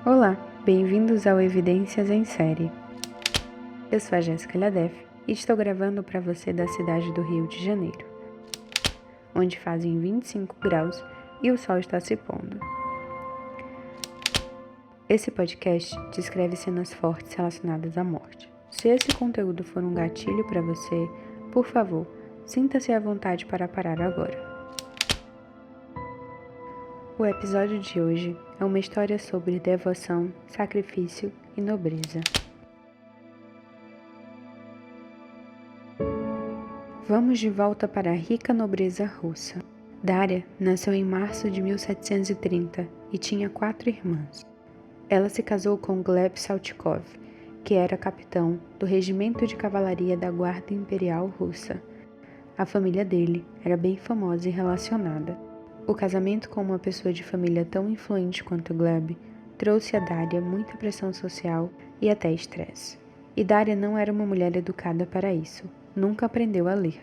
Olá, bem-vindos ao Evidências em Série. Eu sou a Jéssica Ladef e estou gravando para você da cidade do Rio de Janeiro, onde fazem 25 graus e o sol está se pondo. Esse podcast descreve cenas fortes relacionadas à morte. Se esse conteúdo for um gatilho para você, por favor, sinta-se à vontade para parar agora. O episódio de hoje é uma história sobre devoção, sacrifício e nobreza. Vamos de volta para a rica nobreza russa. Daria nasceu em março de 1730 e tinha 4 irmãs. Ela se casou com Gleb Saltykov, que era capitão do regimento de cavalaria da Guarda Imperial Russa. A família dele era bem famosa e relacionada. O casamento com uma pessoa de família tão influente quanto Gleb trouxe a Daria muita pressão social e até estresse. E Daria não era uma mulher educada para isso, nunca aprendeu a ler.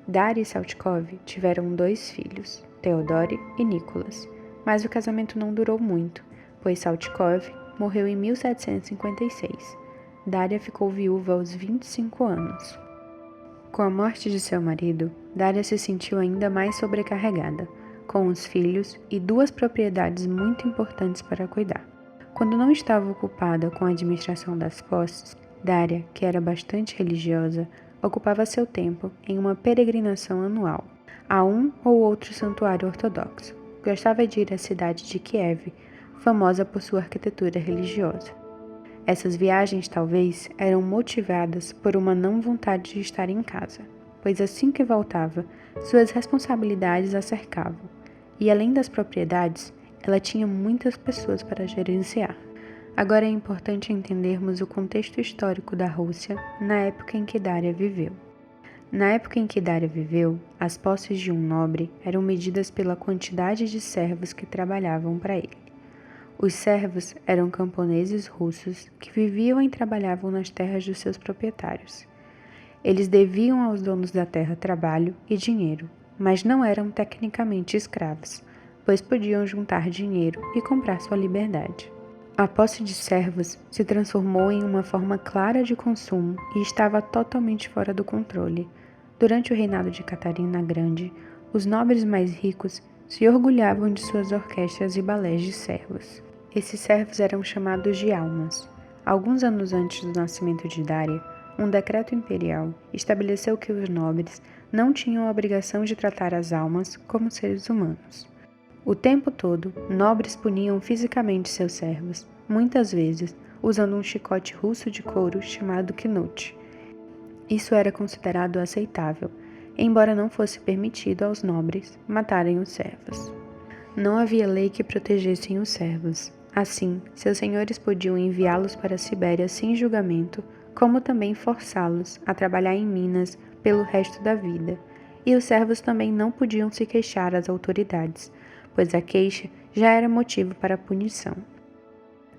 Daria e Saltykov tiveram 2 filhos, Theodore e Nicholas, mas o casamento não durou muito, pois Saltykov morreu em 1756. Daria ficou viúva aos 25 anos. Com a morte de seu marido, Daria se sentiu ainda mais sobrecarregada, com os filhos e 2 propriedades muito importantes para cuidar. Quando não estava ocupada com a administração das posses, Daria, que era bastante religiosa, ocupava seu tempo em uma peregrinação anual a um ou outro santuário ortodoxo. Gostava de ir à cidade de Kiev, famosa por sua arquitetura religiosa. Essas viagens talvez eram motivadas por uma não vontade de estar em casa, pois assim que voltava, suas responsabilidades a cercavam. E além das propriedades, ela tinha muitas pessoas para gerenciar. Agora é importante entendermos o contexto histórico da Rússia na época em que Daria viveu. Na época em que Daria viveu, as posses de um nobre eram medidas pela quantidade de servos que trabalhavam para ele. Os servos eram camponeses russos que viviam e trabalhavam nas terras dos seus proprietários. Eles deviam aos donos da terra trabalho e dinheiro, mas não eram tecnicamente escravos, pois podiam juntar dinheiro e comprar sua liberdade. A posse de servos se transformou em uma forma clara de consumo e estava totalmente fora do controle. Durante o reinado de Catarina a Grande, os nobres mais ricos se orgulhavam de suas orquestras e balés de servos. Esses servos eram chamados de almas. Alguns anos antes do nascimento de Daria, um decreto imperial estabeleceu que os nobres não tinham a obrigação de tratar as almas como seres humanos. O tempo todo, nobres puniam fisicamente seus servos, muitas vezes usando um chicote russo de couro chamado knut. Isso era considerado aceitável, embora não fosse permitido aos nobres matarem os servos. Não havia lei que protegessem os servos. Assim, seus senhores podiam enviá-los para a Sibéria sem julgamento, como também forçá-los a trabalhar em minas pelo resto da vida, e os servos também não podiam se queixar às autoridades, pois a queixa já era motivo para a punição.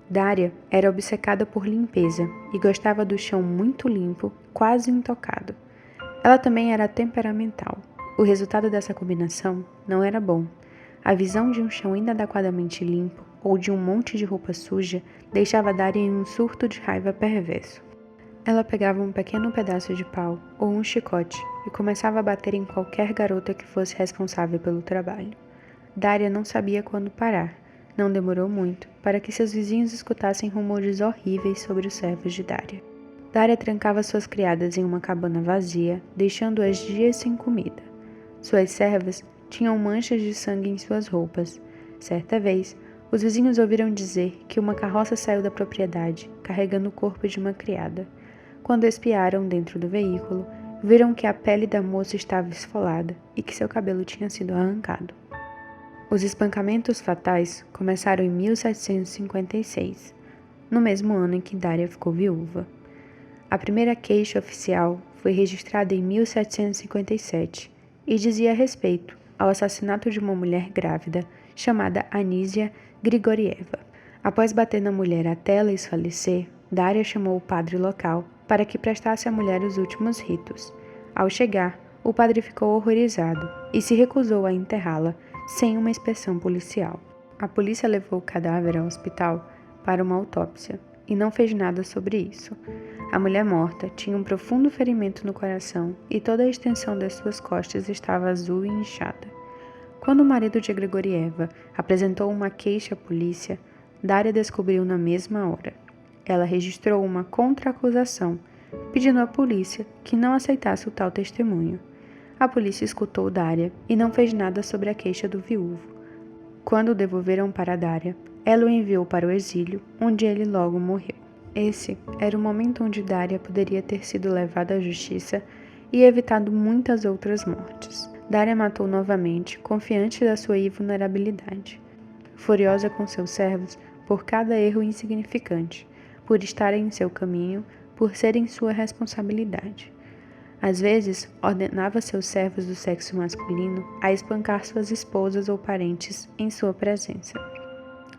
Daria era obcecada por limpeza e gostava do chão muito limpo, quase intocado. Ela também era temperamental. O resultado dessa combinação não era bom. A visão de um chão inadequadamente limpo ou de um monte de roupa suja deixava Daria em um surto de raiva perverso. Ela pegava um pequeno pedaço de pau ou um chicote e começava a bater em qualquer garota que fosse responsável pelo trabalho. Daria não sabia quando parar. Não demorou muito para que seus vizinhos escutassem rumores horríveis sobre os servos de Daria. Daria trancava suas criadas em uma cabana vazia, deixando-as dias sem comida. Suas servas tinham manchas de sangue em suas roupas. Certa vez, os vizinhos ouviram dizer que uma carroça saiu da propriedade, carregando o corpo de uma criada. Quando espiaram dentro do veículo, viram que a pele da moça estava esfolada e que seu cabelo tinha sido arrancado. Os espancamentos fatais começaram em 1756, no mesmo ano em que Daria ficou viúva. A primeira queixa oficial foi registrada em 1757 e dizia respeito ao assassinato de uma mulher grávida chamada Anísia Grigorieva. Após bater na mulher até ela desfalecer, Daria chamou o padre local para que prestasse à mulher os últimos ritos. Ao chegar, o padre ficou horrorizado e se recusou a enterrá-la sem uma inspeção policial. A polícia levou o cadáver ao hospital, para uma autópsia e não fez nada sobre isso. A mulher morta tinha um profundo ferimento no coração e toda a extensão das suas costas estava azul e inchada. Quando o marido de Grigorieva apresentou uma queixa à polícia, Daria descobriu na mesma hora. Ela registrou uma contra-acusação, pedindo à polícia que não aceitasse o tal testemunho. A polícia escutou Daria e não fez nada sobre a queixa do viúvo. Quando o devolveram para Daria, ela o enviou para o exílio, onde ele logo morreu. Esse era o momento onde Daria poderia ter sido levada à justiça e evitado muitas outras mortes. Daria matou novamente, confiante da sua invulnerabilidade. Furiosa com seus servos por cada erro insignificante, por estarem em seu caminho, por serem sua responsabilidade. Às vezes, ordenava seus servos do sexo masculino a espancar suas esposas ou parentes em sua presença.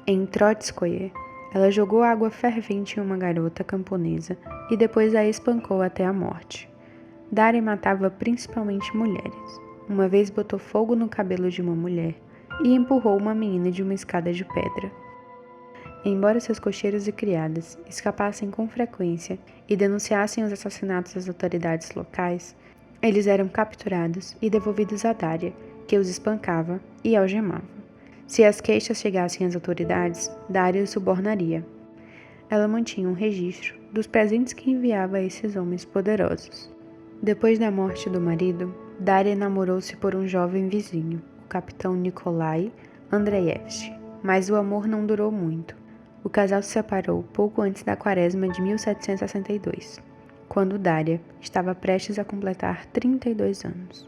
Em Trotskoye, ela jogou água fervente em uma garota camponesa e depois a espancou até a morte. Daria matava principalmente mulheres. Uma vez botou fogo no cabelo de uma mulher e empurrou uma menina de uma escada de pedra. Embora seus cocheiros e criadas escapassem com frequência e denunciassem os assassinatos às autoridades locais, eles eram capturados e devolvidos a Daria, que os espancava e algemava. Se as queixas chegassem às autoridades, Daria os subornaria. Ela mantinha um registro dos presentes que enviava a esses homens poderosos. Depois da morte do marido, Daria namorou-se por um jovem vizinho, o capitão Nikolai Andreevich, mas o amor não durou muito. O casal se separou pouco antes da quaresma de 1762, quando Daria estava prestes a completar 32 anos.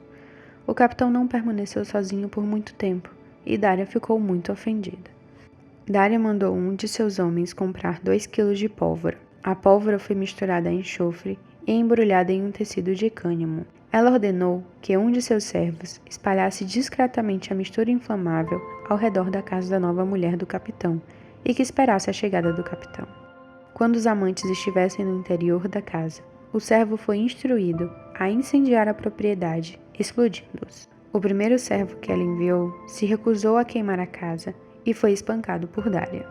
O capitão não permaneceu sozinho por muito tempo e Daria ficou muito ofendida. Daria mandou um de seus homens comprar 2 quilos de pólvora. A pólvora foi misturada a enxofre e embrulhada em um tecido de cânhamo. Ela ordenou que um de seus servos espalhasse discretamente a mistura inflamável ao redor da casa da nova mulher do capitão e que esperasse a chegada do capitão. Quando os amantes estivessem no interior da casa, o servo foi instruído a incendiar a propriedade, explodindo-os. O primeiro servo que ela enviou se recusou a queimar a casa e foi espancado por Daria.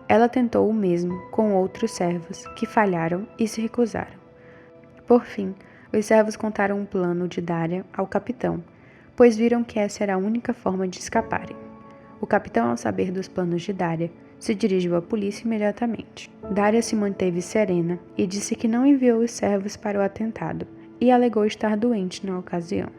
Ela tentou o mesmo com outros servos, que falharam e se recusaram. Por fim, os servos contaram um plano de Daria ao capitão, pois viram que essa era a única forma de escaparem. O capitão, ao saber dos planos de Daria, se dirigiu à polícia imediatamente. Daria se manteve serena e disse que não enviou os servos para o atentado e alegou estar doente na ocasião.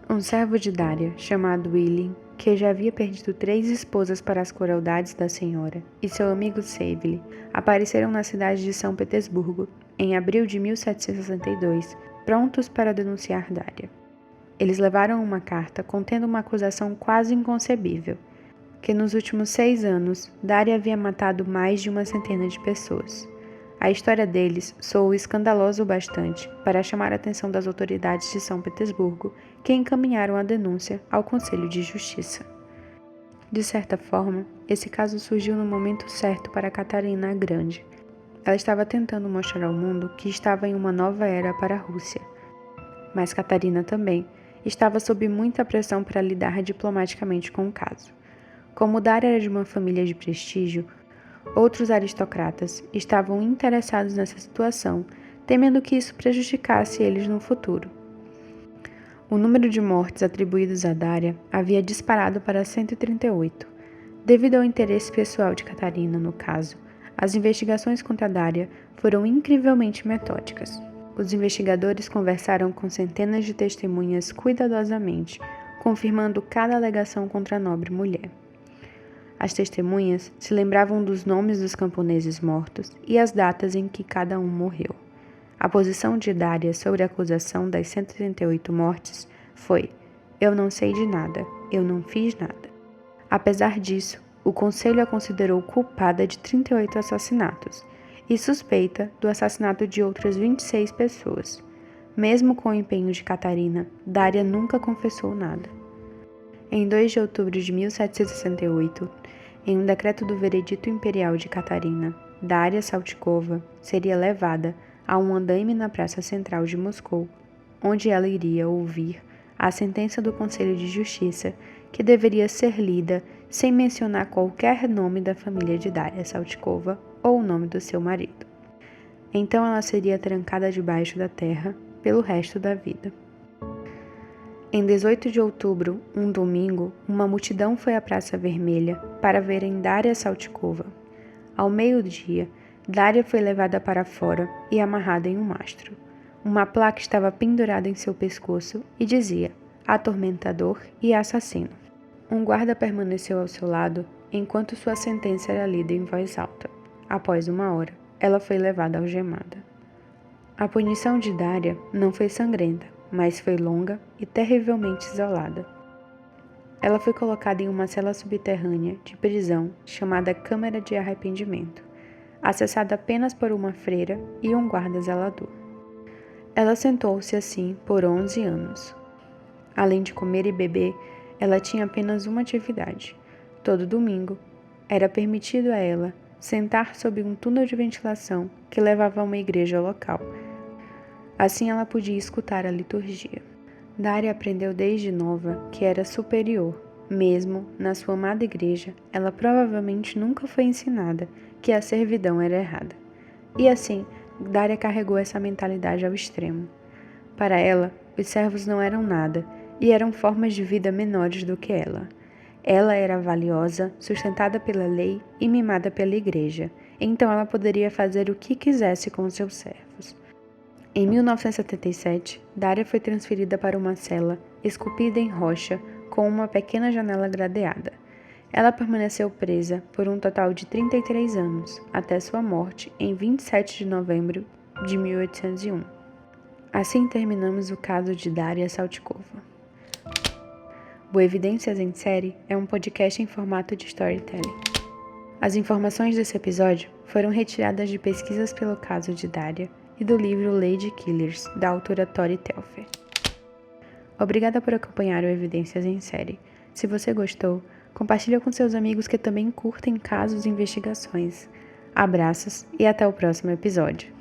Um servo de Daria, chamado Willy, que já havia perdido 3 esposas para as crueldades da senhora, e seu amigo Savely, apareceram na cidade de São Petersburgo, em abril de 1762, prontos para denunciar Daria. Eles levaram uma carta contendo uma acusação quase inconcebível, que nos últimos 6 anos, Daria havia matado mais de uma centena de pessoas. A história deles soou escandalosa o bastante para chamar a atenção das autoridades de São Petersburgo, que encaminharam a denúncia ao Conselho de Justiça. De certa forma, esse caso surgiu no momento certo para Catarina a Grande. Ela estava tentando mostrar ao mundo que estava em uma nova era para a Rússia. Mas Catarina também estava sob muita pressão para lidar diplomaticamente com o caso. Como Daria era de uma família de prestígio, outros aristocratas estavam interessados nessa situação, temendo que isso prejudicasse eles no futuro. O número de mortes atribuídos a Daria havia disparado para 138. Devido ao interesse pessoal de Catarina no caso, as investigações contra Daria foram incrivelmente metódicas. Os investigadores conversaram com centenas de testemunhas cuidadosamente, confirmando cada alegação contra a nobre mulher. As testemunhas se lembravam dos nomes dos camponeses mortos e as datas em que cada um morreu. A posição de Daria sobre a acusação das 138 mortes foi: "Eu não sei de nada, eu não fiz nada". Apesar disso, o conselho a considerou culpada de 38 assassinatos e suspeita do assassinato de outras 26 pessoas. Mesmo com o empenho de Catarina, Daria nunca confessou nada. Em 2 de outubro de 1768, em um decreto do veredito imperial de Catarina, Daria Saltykova seria levada a um andaime na praça central de Moscou, onde ela iria ouvir a sentença do Conselho de Justiça, que deveria ser lida sem mencionar qualquer nome da família de Daria Saltykova ou o nome do seu marido. Então ela seria trancada debaixo da terra pelo resto da vida. Em 18 de outubro, um domingo, uma multidão foi à Praça Vermelha para verem Daria Saltikova. Ao meio-dia, Daria foi levada para fora e amarrada em um mastro. Uma placa estava pendurada em seu pescoço e dizia: atormentador e assassino. Um guarda permaneceu ao seu lado enquanto sua sentença era lida em voz alta. Após 1 hora, ela foi levada algemada. A punição de Daria não foi sangrenta, mas foi longa e terrivelmente isolada. Ela foi colocada em uma cela subterrânea de prisão chamada Câmara de Arrependimento, acessada apenas por uma freira e um guarda zelador. Ela sentou-se assim por 11 anos. Além de comer e beber, ela tinha apenas uma atividade. Todo domingo, era permitido a ela sentar sob um túnel de ventilação que levava a uma igreja local. Assim ela podia escutar a liturgia. Daria aprendeu desde nova que era superior. Mesmo na sua amada igreja, ela provavelmente nunca foi ensinada que a servidão era errada. E assim, Daria carregou essa mentalidade ao extremo. Para ela, os servos não eram nada e eram formas de vida menores do que ela. Ela era valiosa, sustentada pela lei e mimada pela igreja, então ela poderia fazer o que quisesse com seus servos. Em 1977, Daria foi transferida para uma cela esculpida em rocha com uma pequena janela gradeada. Ela permaneceu presa por um total de 33 anos, até sua morte em 27 de novembro de 1801. Assim terminamos o caso de Daria Saltikova. O Evidências em Série é um podcast em formato de storytelling. As informações desse episódio foram retiradas de pesquisas pelo caso de Daria e do livro Lady Killers, da autora Tori Telfer. Obrigada por acompanhar o Evidências em Série. Se você gostou, compartilha com seus amigos que também curtem casos e investigações. Abraços e até o próximo episódio.